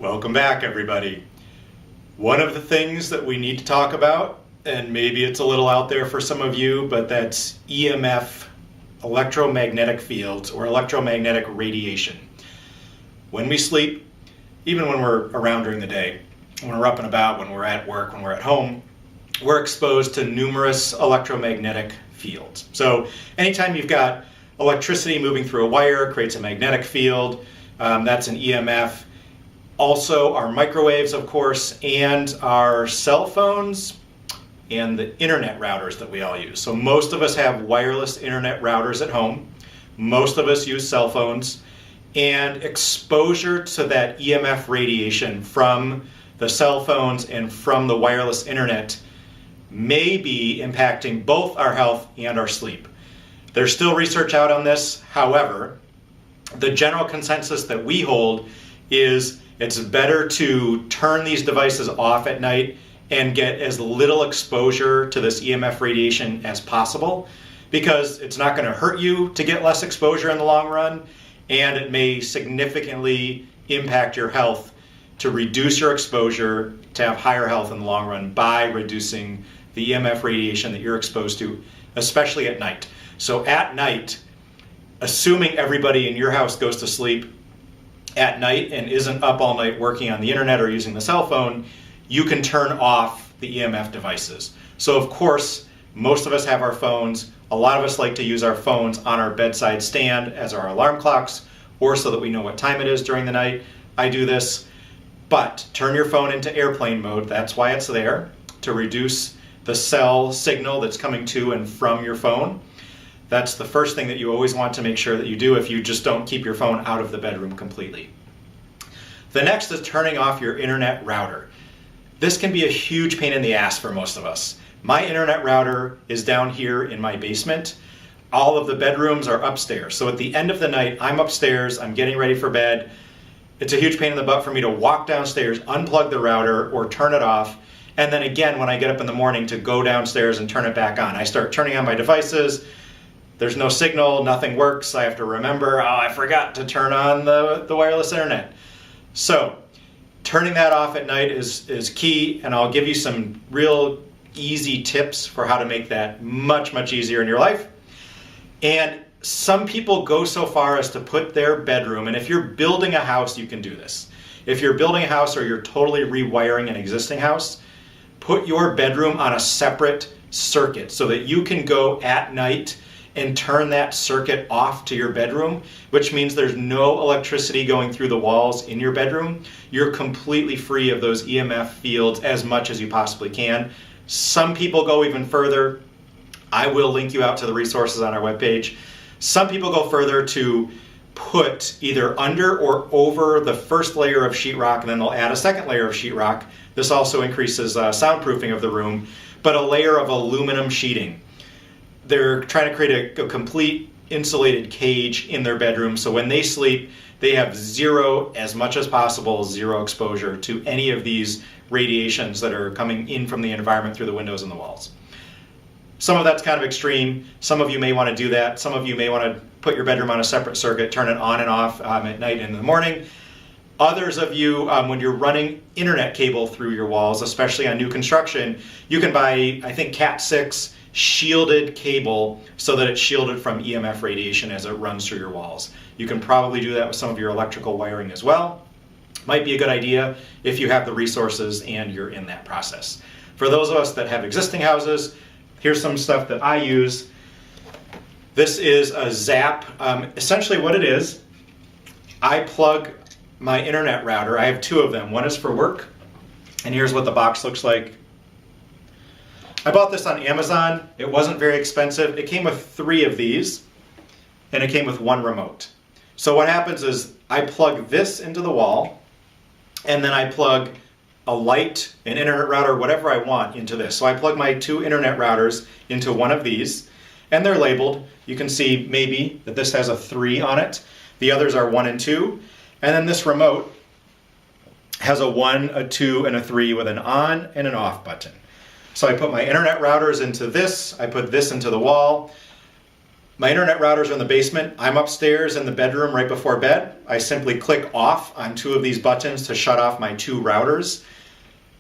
Welcome back, everybody. One of the things that we need to talk about, and maybe it's a little out there for some of you, but that's EMF, electromagnetic fields, or electromagnetic radiation. When we sleep, even when we're around during the day, when we're up and about, when we're at work, when we're at home, we're exposed to numerous electromagnetic fields. So anytime you've got electricity moving through a wire, it creates a magnetic field. That's an EMF. Also, our microwaves, of course, and our cell phones and the internet routers that we all use. So most of us have wireless internet routers at home. Most of us use cell phones. And exposure to that EMF radiation from the cell phones and from the wireless internet may be impacting both our health and our sleep. There's still research out on this. However, the general consensus that we hold is it's better to turn these devices off at night and get as little exposure to this EMF radiation as possible, because it's not going to hurt you to get less exposure in the long run, and it may significantly impact your health to reduce your exposure to have higher health in the long run by reducing the EMF radiation that you're exposed to, especially at night. So at night, assuming everybody in your house goes to sleep at night and isn't up all night working on the internet or using the cell phone, you can turn off the EMF devices. So of course, most of us have our phones. A lot of us like to use our phones on our bedside stand as our alarm clocks, or so that we know what time it is during the night. I do this, but turn your phone into airplane mode. That's why it's there, to reduce the cell signal that's coming to and from your phone. That's the first thing that you always want to make sure that you do if you just don't keep your phone out of the bedroom completely. The next is turning off your internet router. This can be a huge pain in the ass for most of us. My internet router is down here in my basement. All of the bedrooms are upstairs. So at the end of the night, I'm upstairs, I'm getting ready for bed. It's a huge pain in the butt for me to walk downstairs, unplug the router, or turn it off. And then again, when I get up in the morning, to go downstairs and turn it back on. I start turning on my devices. There's no signal, nothing works. I have to remember, I forgot to turn on the wireless internet. So turning that off at night is key, and I'll give you some real easy tips for how to make that much, much easier in your life. And some people go so far as to put their bedroom, and if you're building a house, you can do this. If you're building a house or you're totally rewiring an existing house, put your bedroom on a separate circuit so that you can go at night and turn that circuit off to your bedroom, which means there's no electricity going through the walls in your bedroom. You're completely free of those EMF fields as much as you possibly can. Some people go even further. I will link you out to the resources on our webpage. Some people go further to put either under or over the first layer of sheetrock, and then they'll add a second layer of sheetrock. This also increases soundproofing of the room, but a layer of aluminum sheeting. They're trying to create a complete insulated cage in their bedroom, so when they sleep, they have as much as possible, zero exposure to any of these radiations that are coming in from the environment through the windows and the walls. Some of that's kind of extreme. Some of you may want to do that. Some of you may want to put your bedroom on a separate circuit, turn it on and off at night and in the morning. Others of you, when you're running internet cable through your walls, especially on new construction, you can buy, I think, Cat 6 shielded cable so that it's shielded from EMF radiation as it runs through your walls. You can probably do that with some of your electrical wiring as well. Might be a good idea if you have the resources and you're in that process. For those of us that have existing houses, here's some stuff that I use. This is a Zap. Essentially what it is, I plug my internet router. I have two of them. One is for work, and here's what the box looks like. I bought this on Amazon. It wasn't very expensive. It came with 3 of these, and it came with 1 remote. So what happens is I plug this into the wall, and then I plug a light, an internet router, whatever I want into this. So I plug my 2 internet routers into one of these, and they're labeled. You can see maybe that this has a 3 on it. The others are 1 and 2. And then this remote has a 1, a 2, and a 3 with an on and an off button. So I put my internet routers into this, I put this into the wall. My internet routers are in the basement. I'm upstairs in the bedroom right before bed. I simply click off on two of these buttons to shut off my two routers.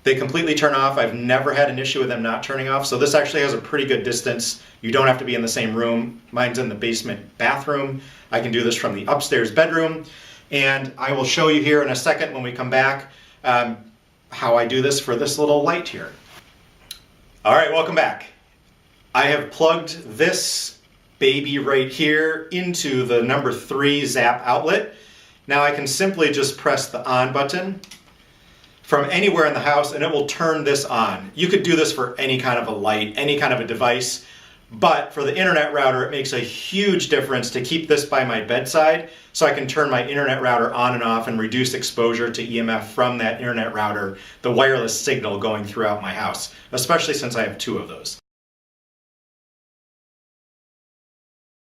They completely turn off. I've never had an issue with them not turning off. So this actually has a pretty good distance. You don't have to be in the same room. Mine's in the basement bathroom. I can do this from the upstairs bedroom. And I will show you here in a second when we come back how I do this for this little light here. All right, welcome back. I have plugged this baby right here into the number 3 Zap outlet. Now I can simply just press the on button from anywhere in the house and it will turn this on. You could do this for any kind of a light, any kind of a device, but for the internet router it makes a huge difference to keep this by my bedside so I can turn my internet router on and off and reduce exposure to EMF from that internet router, the wireless signal going throughout my house, especially since I have 2 of those.